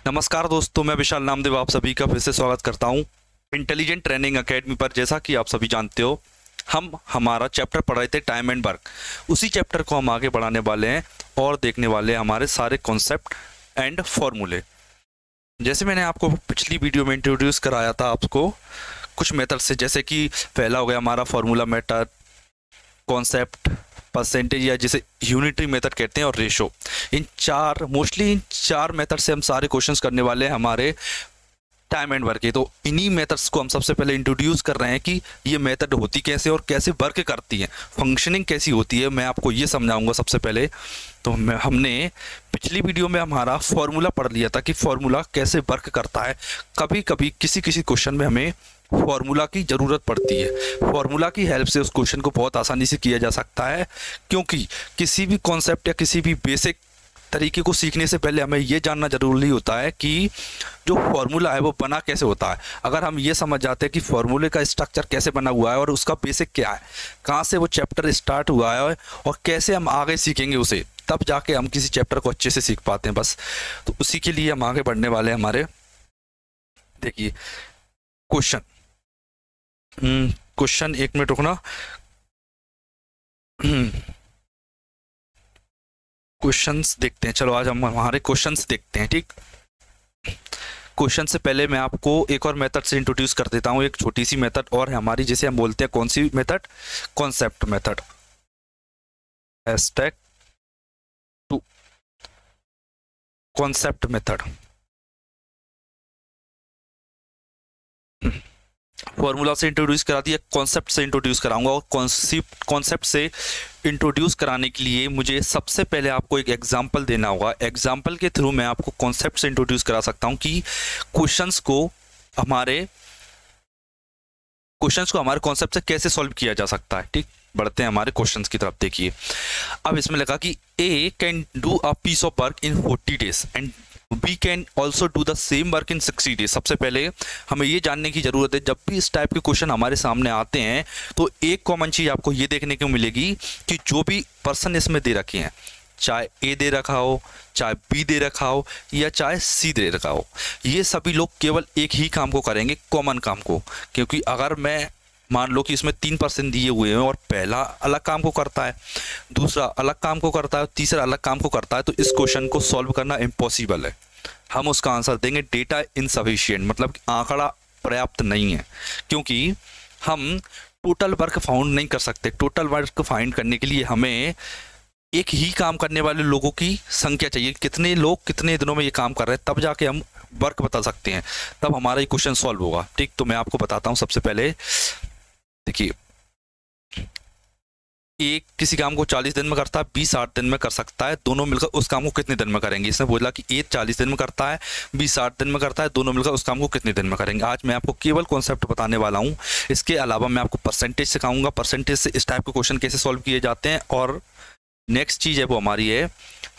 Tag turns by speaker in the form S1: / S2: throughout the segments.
S1: नमस्कार दोस्तों, मैं विशाल नामदेव आप सभी का फिर से स्वागत करता हूं इंटेलिजेंट ट्रेनिंग एकेडमी पर। जैसा कि आप सभी जानते हो, हम हमारा चैप्टर पढ़ रहे थे टाइम एंड वर्क। उसी चैप्टर को हम आगे बढ़ाने वाले हैं और देखने वाले हैं हमारे सारे कॉन्सेप्ट एंड फॉर्मूले। जैसे मैंने आपको पिछली वीडियो में इंट्रोड्यूस कराया था आपको कुछ मेथड से, जैसे कि पहला हो गया हमारा फॉर्मूला मेथड, कॉन्सेप्ट, परसेंटेज या जिसे यूनिटरी मेथड कहते हैं, और रेशो। इन चार मेथड से हम सारे क्वेश्चंस करने वाले हैं हमारे टाइम एंड वर्क के। तो इन्हीं मेथड्स को हम सबसे पहले इंट्रोड्यूस कर रहे हैं कि ये मेथड होती कैसे और कैसे वर्क करती है, फंक्शनिंग कैसी होती है, मैं आपको ये समझाऊंगा सबसे पहले। तो हमने पिछली वीडियो में हमारा फॉर्मूला पढ़ लिया था कि फॉर्मूला कैसे वर्क करता है। कभी कभी किसी क्वेश्चन में हमें फॉर्मूला की ज़रूरत पड़ती है। फॉर्मूला की हेल्प से उस क्वेश्चन को बहुत आसानी से किया जा सकता है, क्योंकि किसी भी कॉन्सेप्ट या किसी भी बेसिक तरीके को सीखने से पहले हमें ये जानना जरूरी होता है कि जो फॉर्मूला है वो बना कैसे होता है। अगर हम ये समझ जाते हैं कि फॉर्मूले का स्ट्रक्चर कैसे बना हुआ है और उसका बेसिक क्या है, कहाँ से वो चैप्टर स्टार्ट हुआ है और कैसे हम आगे सीखेंगे उसे, तब जाके हम किसी चैप्टर को अच्छे से सीख पाते हैं। बस तो उसी के लिए हम आगे बढ़ने वाले हैं हमारे। देखिए क्वेश्चन एक मिनट रुकना। क्वेश्चंस देखते हैं, चलो आज हम हमारे क्वेश्चंस देखते हैं। ठीक, क्वेश्चन से पहले मैं आपको एक और मेथड से इंट्रोड्यूस कर देता हूँ। एक छोटी सी मेथड और है हमारी, जिसे हम बोलते हैं कौन सी method, concept method. Hashtag 2 concept method. Formula से इंट्रोड्यूस करा दिया, कॉन्सेप्ट से इंट्रोड्यूस कराऊंगा। और कॉन्सेप्ट से इंट्रोड्यूस कराने के लिए मुझे सबसे पहले आपको एक एग्जांपल देना होगा। एग्जांपल के थ्रू मैं आपको कॉन्सेप्ट से इंट्रोड्यूस करा सकता हूं कि क्वेश्चंस को हमारे कॉन्सेप्ट से कैसे सॉल्व किया जा सकता है। ठीक, बढ़ते हैं हमारे क्वेश्चंस की तरफ। देखिए, अब इसमें लगा कि A can do a piece of work in 40 days and B can also do the same work in 60 days. सबसे पहले हमें ये जानने की जरूरत है, जब भी इस टाइप के क्वेश्चन हमारे सामने आते हैं तो एक कॉमन चीज आपको ये देखने को मिलेगी कि जो भी पर्सन इसमें दे रखे हैं, चाहे ए दे रखा हो, चाहे बी दे रखा हो या चाहे सी दे रखा हो, ये सभी लोग केवल एक ही काम को करेंगे, कॉमन काम को। क्योंकि अगर मैं मान लो कि इसमें 3% दिए हुए हैं और पहला अलग काम को करता है, दूसरा अलग काम को करता है, तीसरा अलग काम को करता है, तो इस क्वेश्चन को सॉल्व करना इम्पॉसिबल है। हम उसका आंसर देंगे डेटा इनसफिशिएंट, मतलब आंकड़ा पर्याप्त नहीं है, क्योंकि हम टोटल वर्क फाउंड नहीं कर सकते। टोटल वर्क फाइंड करने के लिए हमें एक ही काम करने वाले लोगों की संख्या चाहिए, कितने लोग कितने दिनों में ये काम कर रहे हैं, तब जाके हम वर्क बता सकते हैं, तब हमारा ये क्वेश्चन सॉल्व होगा। ठीक, तो मैं आपको बताता हूँ सबसे पहले। देखिए, एक किसी काम को 40 दिन में करता है, बी 60 दिन में कर सकता है, दोनों मिलकर उस काम को कितने दिन में करेंगे। इसने बोला कि ए 40 दिन में करता है, बी 60 दिन में करता है, दोनों मिलकर उस काम को कितने दिन में करेंगे। आज मैं आपको केवल कॉन्सेप्ट बताने वाला हूँ। इसके अलावा मैं आपको परसेंटेज सिखाऊंगा, परसेंटेज से इस टाइप के क्वेश्चन कैसे सॉल्व किए जाते हैं। और नेक्स्ट चीज है वो हमारी है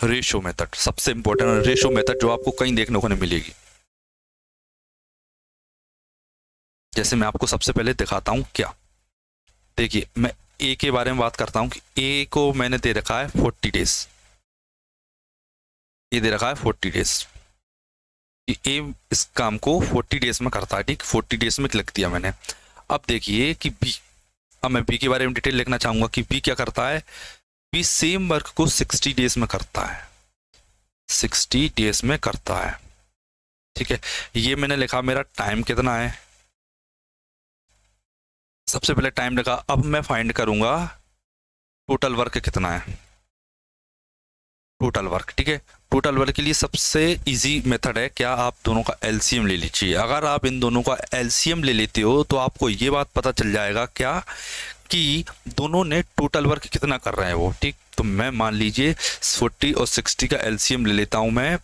S1: रेशो मेथड। सबसे इंपॉर्टेंट रेशो मेथड जो आपको कहीं देखने को नहीं मिलेगी। जैसे मैं आपको सबसे पहले दिखाता हूँ क्या। देखिए, मैं ए के बारे में बात करता हूँ कि ए को मैंने दे रखा है 40 डेज। ये दे रखा है 40 डेज। ए इस काम को 40 डेज में करता है। ठीक, 40 डेज में लिख दिया मैंने। अब देखिए कि बी, अब मैं बी के बारे में डिटेल लिखना चाहूंगा कि बी क्या करता है। बी सेम वर्क को 60 डेज में करता है, 60 डेज में करता है। ठीक है, ये मैंने लिखा, मेरा टाइम कितना है, सबसे पहले टाइम लगा। अब मैं फाइंड करूंगा टोटल वर्क कितना है, टोटल वर्क। ठीक है, टोटल वर्क के लिए सबसे इजी मेथड है क्या, आप दोनों का एलसीएम ले लीजिए। अगर आप इन दोनों का एलसीएम ले लेते हो तो आपको ये बात पता चल जाएगा क्या कि दोनों ने टोटल वर्क कितना कर रहे हैं वो। ठीक, तो मैं मान लीजिए 40 और 60 का एलसीएम ले लेता हूं मैं।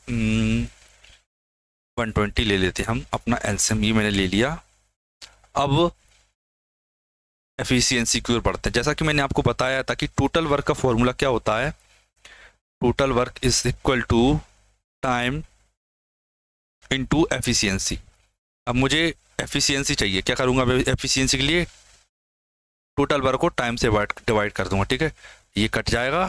S1: 120 ले लेते हैं हम अपना एलसीएम, ये मैंने ले लिया। अब एफिशिएंसी की ओर बढ़ते हैं। जैसा कि मैंने आपको बताया था कि टोटल वर्क का फॉर्मूला क्या होता है, total work is equal to time into efficiency. अब मुझे एफिशिएंसी चाहिए, क्या करूंगा एफिशिएंसी के लिए, टोटल वर्क को टाइम से डिवाइड कर दूंगा। ठीक है, ये कट जाएगा,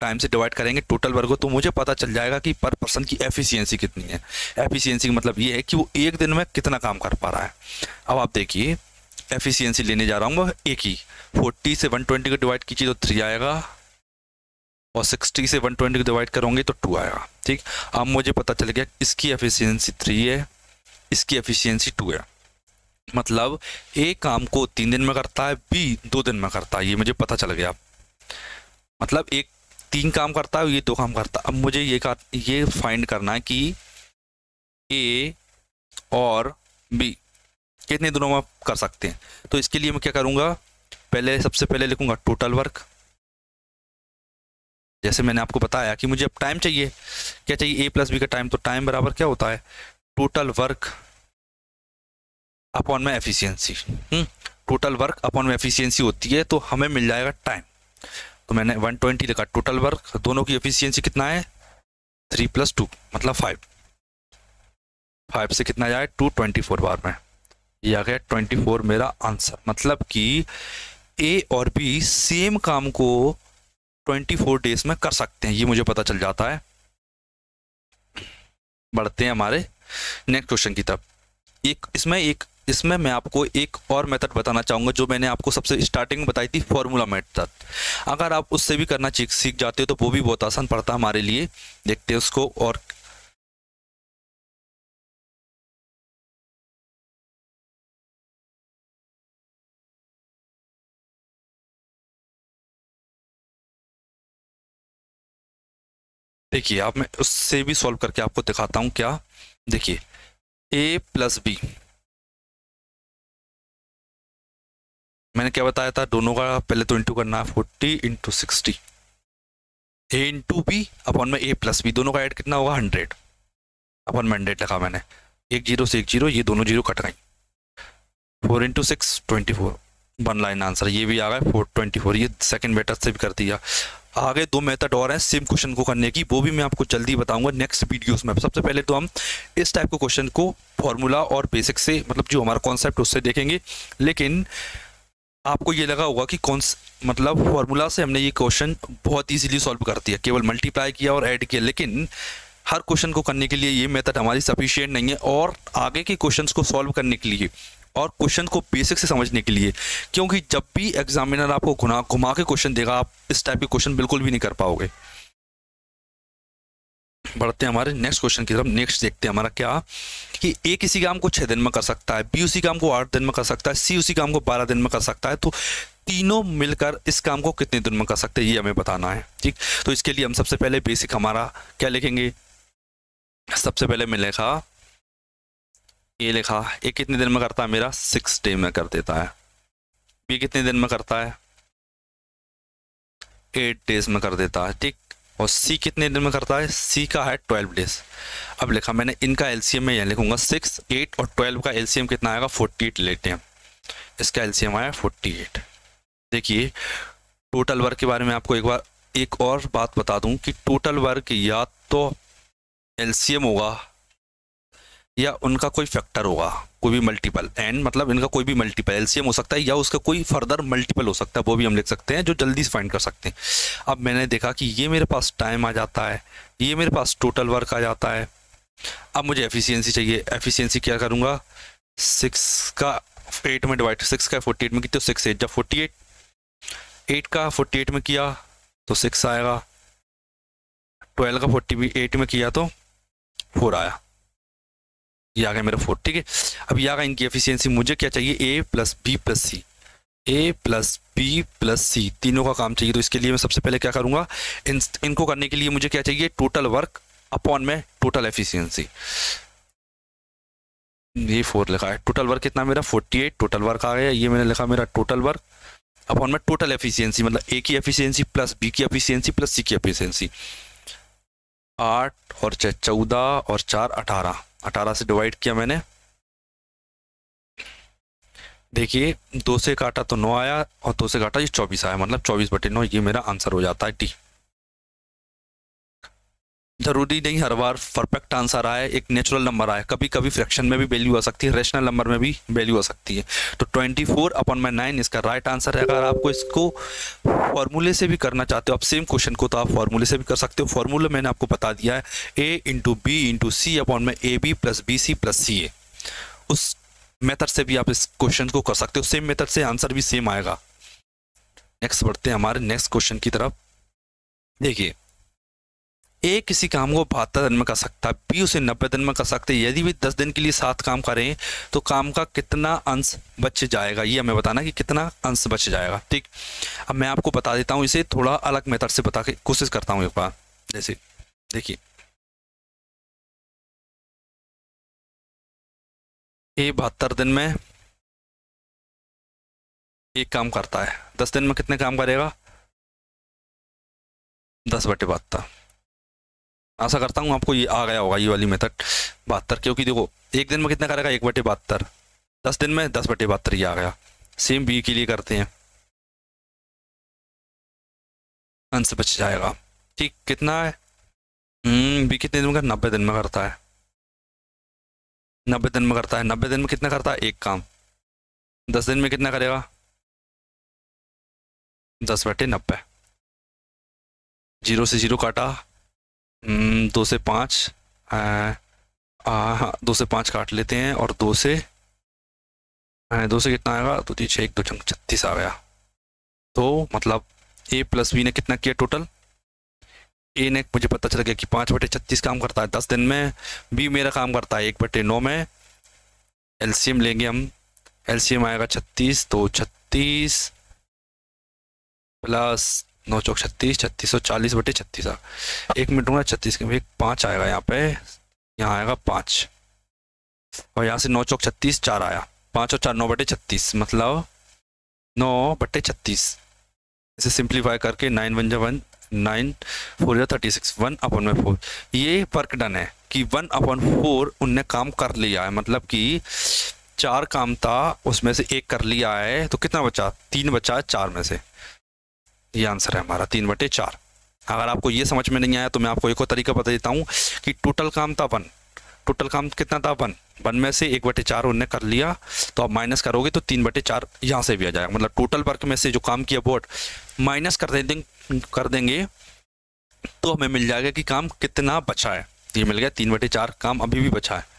S1: टाइम से डिवाइड करेंगे टोटल वर्क को, तो मुझे पता चल जाएगा कि पर पर्सन की एफिशिएंसी कितनी है। एफिशिएंसी का मतलब ये है कि वो एक दिन में कितना काम कर पा रहा है। अब आप देखिए एफिशिएंसी लेने जा रहा हूँ एक ही, 40 से 120 को डिवाइड कीजिए तो 3 आएगा, और 60 से 120 को डिवाइड करोगे तो 2 आएगा। ठीक, अब मुझे पता चल गया इसकी एफिशिएंसी 3 है, इसकी एफिशिएंसी 2 है। मतलब ए काम को 3 दिन में करता है, बी 2 दिन में करता है, ये मुझे पता चल गया। मतलब एक 3 काम करता है, ये 2 काम करता है। अब मुझे ये फाइंड करना है कि ए और बी कितने दिनों में कर सकते हैं। तो इसके लिए मैं क्या करूंगा, सबसे पहले लिखूंगा टोटल वर्क। जैसे मैंने आपको बताया कि मुझे अब टाइम चाहिए, क्या चाहिए, ए प्लस बी का टाइम। तो टाइम बराबर क्या होता है, टोटल वर्क अपॉन में एफिशिएंसी। टोटल वर्क अपॉन में एफिशिएंसी होती है, तो हमें मिल जाएगा टाइम। तो मैंने 120 लिखा टोटल वर्क, दोनों की एफिशिएंसी कितना है 3 + 2 मतलब 5 से कितना जाए 224 बार में, ये आ गया 24 मेरा आंसर। मतलब कि ए और बी सेम काम को 24 डेज में कर सकते हैं, ये मुझे पता चल जाता है। बढ़ते हैं हमारे नेक्स्ट क्वेश्चन की तरफ। इसमें मैं आपको एक और मेथड बताना चाहूँगा जो मैंने आपको सबसे स्टार्टिंग में बताई थी, फॉर्मूला मेथड। अगर आप उससे भी करना सीख जाते हो तो वो भी बहुत आसान पड़ता है हमारे लिए। देखते हैं उसको। और देखिए आप, मैं उससे भी सॉल्व करके आपको दिखाता हूँ क्या। देखिए ए प्लस बी, मैंने क्या बताया था, दोनों का पहले तो इंटू करना है, 40 × 60, ए इंटू बी अपॉन में ए प्लस बी, दोनों का ऐड कितना होगा 100 अपॉन में 100 लिखा मैंने। एक जीरो से एक जीरो, ये दोनों जीरो कट गई। 4 × 6 24, 1 लाइन आंसर, ये भी आ गया 424। ये सेकंड मेथड से भी कर दिया। आगे 2 मेथड और हैं सेम क्वेश्चन को करने की, वो भी मैं आपको जल्दी बताऊंगा नेक्स्ट वीडियोस में। सबसे पहले तो हम इस टाइप के क्वेश्चन को फॉर्मूला और बेसिक से, मतलब जो हमारा कॉन्सेप्ट उससे देखेंगे। लेकिन आपको ये लगा होगा कि मतलब फॉर्मूला से हमने ये क्वेश्चन बहुत इजीली सॉल्व कर दिया, केवल मल्टीप्लाई किया और ऐड किया। लेकिन हर क्वेश्चन को करने के लिए ये मेथड हमारी सफिशिएंट नहीं है, और आगे के क्वेश्चंस को सॉल्व करने के लिए और क्वेश्चन को बेसिक से समझने के लिए, क्योंकि जब भी एग्जामिनर आपको घुमा के क्वेश्चन देगा, आप इस टाइप के क्वेश्चन बिल्कुल भी नहीं कर पाओगे। बढ़ते हैं हमारे नेक्स्ट क्वेश्चन की तरफ। नेक्स्ट देखते हैं हमारा क्या, कि ए किसी काम को 6 दिन में कर सकता है, बी उसी काम को 8 दिन में कर सकता है, सी उसी काम को 12 दिन में कर सकता है। तो तीनों मिलकर इस काम को कितने दिन में कर सकते हैं, ये हमें बताना है। ठीक, तो इसके लिए हम सबसे पहले बेसिक हमारा क्या लिखेंगे। सबसे पहले मैं लिखा ए, लिखा ए कितने दिन में करता है मेरा 6 डे में कर देता है। बी कितने दिन में करता है 8 डेज में कर देता है। ठीक, और सी कितने दिन में करता है, सी का है 12 डेज। अब लिखा मैंने इनका एलसीएम में यह लिखूंगा 6, 8 और 12 का एलसीएम कितना आएगा 48 लेते हैं। इसका एलसीएम आया 48। देखिए टोटल वर्क के बारे में आपको एक और बात बता दूं कि टोटल वर्क या तो एलसीएम होगा या उनका कोई फैक्टर होगा, कोई भी मल्टीपल। एंड मतलब इनका कोई भी मल्टीपल, एलसीएम हो सकता है या उसका कोई फर्दर मल्टीपल हो सकता है, वो भी हम लिख सकते हैं जो जल्दी से फाइंड कर सकते हैं। अब मैंने देखा कि ये मेरे पास टाइम आ जाता है, ये मेरे पास टोटल वर्क आ जाता है। अब मुझे एफिशिएंसी चाहिए। एफिशिएंसी क्या करूँगा, 6 का 8 में डिवाइड, 6 का 48 में कितने, 6 8 जब 48, 8 का 48 में किया तो 6 आएगा, 12 का 48 में किया तो 4 आया, ये आ गया मेरा 4। ठीक है, अब ये आ गया इनकी एफिशिएंसी। मुझे क्या चाहिए, ए प्लस बी प्लस सी, ए प्लस बी प्लस सी, तीनों का काम चाहिए। तो इसके लिए मैं सबसे पहले क्या करूंगा, इनको करने के लिए मुझे क्या चाहिए, टोटल वर्क अपॉन में टोटल एफिशिएंसी। ये 4 लिखा है, टोटल वर्क कितना मेरा 48, टोटल वर्क आ गया। ये मैंने लिखा मेरा टोटल वर्क अपॉन में टोटल एफिशिएंसी, मतलब ए की एफिशिएंसी प्लस बी की एफिशिएंसी प्लस सी की एफिशिएंसी। 8 और 6 14 और 4 18, 18 से डिवाइड किया मैंने। देखिए 2 से काटा तो 9 आया और 2 से काटा ये 24 आया, मतलब 24/9, ये मेरा आंसर हो जाता है डी। जरूरी नहीं हर बार परफेक्ट आंसर आए, एक नेचुरल नंबर आए, कभी कभी फ्रैक्शन में भी वैल्यू आ सकती है, रेशनल नंबर में भी वैल्यू आ सकती है। तो 24/9 इसका राइट आंसर है। अगर आपको इसको फॉर्मूले से भी करना चाहते हो आप सेम क्वेश्चन को, तो आप फॉर्मूले से भी कर सकते हो। फॉर्मूला मैंने आपको बता दिया है, a × b × c/AB + BC + CA। उस मेथड से भी आप इस क्वेश्चन को कर सकते हो, सेम मेथड से आंसर भी सेम आएगा। नेक्स्ट बढ़ते हैं हमारे नेक्स्ट क्वेश्चन की तरफ। देखिए, ए किसी काम को 72 दिन में कर सकता है, बी उसे 90 दिन में कर सकते हैं। यदि भी 10 दिन के लिए 7 काम करें तो काम का कितना अंश बच जाएगा, ये हमें बताना कि कितना अंश बच जाएगा। ठीक, अब मैं आपको बता देता हूँ, इसे थोड़ा अलग मेथड से बता के कोशिश करता हूँ एक बार। जैसे देखिए, ए 72 दिन में एक काम करता है, 10 दिन में कितने काम करेगा? 10/72। आशा करता हूँ आपको ये आ गया होगा ये वाली मेथड 72, क्योंकि देखो एक दिन में कितना करेगा 1/72, 10 दिन में 10/72 ये आ गया। सेम बी के लिए करते हैं, अंश बच जाएगा। ठीक, कितना है? बी कितने दिन में करता? 90 दिन में करता है, 90 दिन में करता है। 90 दिन में कितना करता है? एक काम। 10 दिन में कितना करेगा? 10/90। 0 से 0 काटा, 2 से 5, हाँ 2 से 5 काट लेते हैं, और 2 से कितना आएगा? 2 3 6 1 2 36 आ गया। तो मतलब ए + बी ने कितना किया टोटल? ए ने मुझे पता चल गया कि 5/36 काम करता है 10 दिन में। बी मेरा काम करता है 1/9 में। एलसीएम लेंगे हम, एलसीएम आएगा 36, तो 36 प्लस 9 चौक 36, 36 और 40/36 आ। 1 मिनट होगा, 36 के 5 आएगा यहाँ पे, यहाँ आएगा 5, और यहाँ से 9 चौक 36 4 आया, 5 और 4 9/36, मतलब 9/36। इसे सिंप्लीफाई करके 9 1 1, 9 4 36, 1/4। ये वर्क डन है कि 1/4 उनने काम कर लिया है, मतलब कि 4 काम था उसमें से 1 कर लिया है, तो कितना बचा? 3 बचा है 4 में से। ये आंसर है हमारा 3/4। अगर आपको ये समझ में नहीं आया तो मैं आपको एक और तरीका बता देता हूँ कि टोटल काम था 1, टोटल काम कितना था? 1 में से 1/4 उन्होंने कर लिया, तो आप माइनस करोगे तो 3/4 यहाँ से भी आ जाएगा। मतलब टोटल वर्क में से जो काम किया वो माइनस कर देंगे तो हमें मिल जाएगा कि काम कितना बचा है। ये मिल गया 3/4, काम अभी भी बचा है।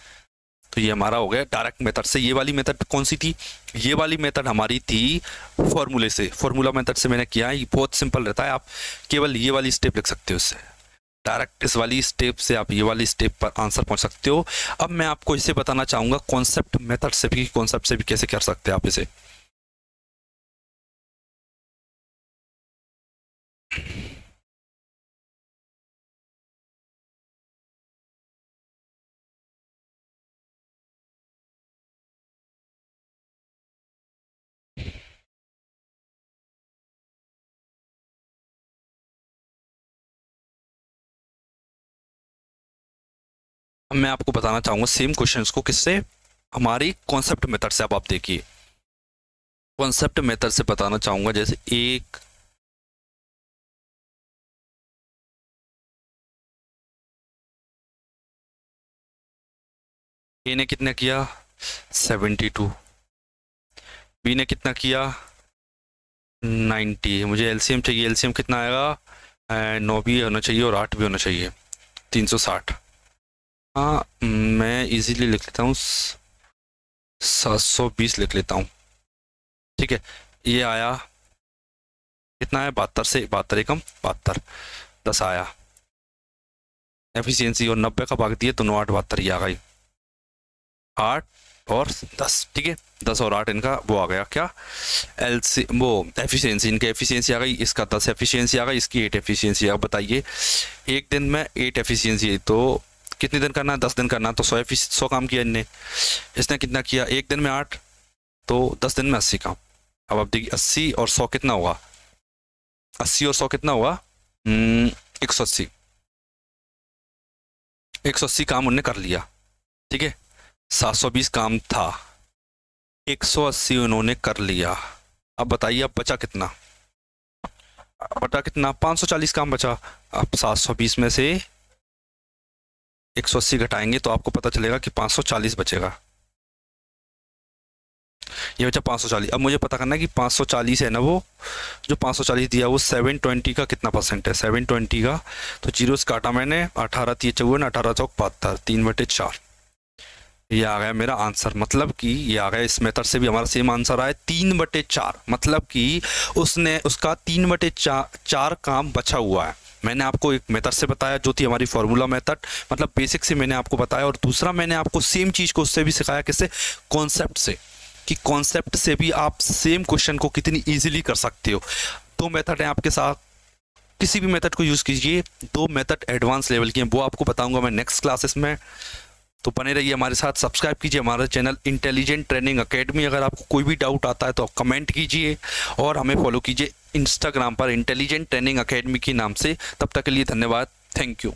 S1: तो ये हमारा हो गया डायरेक्ट मेथड से। ये वाली मेथड कौन सी थी? ये वाली मेथड हमारी थी फॉर्मूले से, फॉर्मूला मेथड से मैंने किया है। ये बहुत सिंपल रहता है, आप केवल ये वाली स्टेप लिख सकते हो इससे, डायरेक्ट इस वाली स्टेप से आप ये वाली स्टेप पर आंसर पहुंच सकते हो। अब मैं आपको इसे बताना चाहूँगा कॉन्सेप्ट मेथड से भी, कॉन्सेप्ट से भी कैसे कर सकते हैं आप इसे। अब मैं आपको बताना चाहूँगा सेम क्वेश्चंस को किससे, हमारी कॉन्सेप्ट मेथड से। अब आप देखिए, कॉन्सेप्ट मेथड से बताना चाहूँगा। जैसे एक ए ने कितना किया? 72। बी ने कितना किया? 90। मुझे एलसीएम चाहिए, एलसीएम कितना आएगा? 9 भी होना चाहिए और 8 भी होना चाहिए, 360। हाँ, मैं इजीली लिख लेता हूँ, 720 लिख लेता हूँ। ठीक है, ये आया कितना है? 72 से 72 एकम 72, 10 आया एफिशिएंसी, और 90 का भाग दिए तो 9 8 72 ही आ गई, 8 और 10। ठीक है, 10 और 8 इनका वो आ गया क्या? एलसी वो एफिशिएंसी, इनकी एफिशिएंसी आ गई, इसका 10 एफिशिएंसी आ गई, इसकी 8 एफिशिएंसी आ। बताइए, एक दिन में 8 एफिशिएंसी है तो कितने दिन करना है? 10 दिन करना है, तो 100 काम किया इनने। इसने कितना किया? एक दिन में 8, तो 10 दिन में 80 काम। अब आप देखिए 80 और 100 कितना होगा? 80 और 100 कितना होगा? 180। 180 काम उनने कर लिया। ठीक है, 720 काम था, 180 उन्होंने कर लिया। अब बताइए अब बचा कितना? 540 काम बचा। अब 720 में से 180 घटाएंगे तो आपको पता चलेगा कि 540 बचेगा। ये बचा 540। अब मुझे पता करना है कि 540 है ना, वो जो 540 दिया वो 720 का कितना परसेंट है, 720 का। तो जीरो से काटा मैंने, 18 3 54, 18 चौक 72, 3/4। ये आ गया मेरा आंसर। मतलब कि ये आ गया, इस मेथड से भी हमारा सेम आंसर आया 3/4। मतलब कि उसका 3/4 काम बचा हुआ है। मैंने आपको एक मेथड से बताया जो थी हमारी फॉर्मूला मेथड, मतलब बेसिक से मैंने आपको बताया, और दूसरा मैंने आपको सेम चीज़ को उससे भी सिखाया, किससे, कॉन्सेप्ट से, कि कॉन्सेप्ट से भी आप सेम क्वेश्चन को कितनी इजीली कर सकते हो। दो मेथड हैं आपके साथ, किसी भी मेथड को यूज़ कीजिए। दो मेथड एडवांस लेवल की हैं, वो आपको बताऊंगा मैं नेक्स्ट क्लासेस में। तो बने रहिए हमारे साथ, सब्सक्राइब कीजिए हमारा चैनल इंटेलिजेंट ट्रेनिंग अकेडमी। अगर आपको कोई भी डाउट आता है तो आप कमेंट कीजिए, और हमें फॉलो कीजिए इंस्टाग्राम पर इंटेलिजेंट ट्रेनिंग अकेडमी के नाम से। तब तक के लिए धन्यवाद, थैंक यू।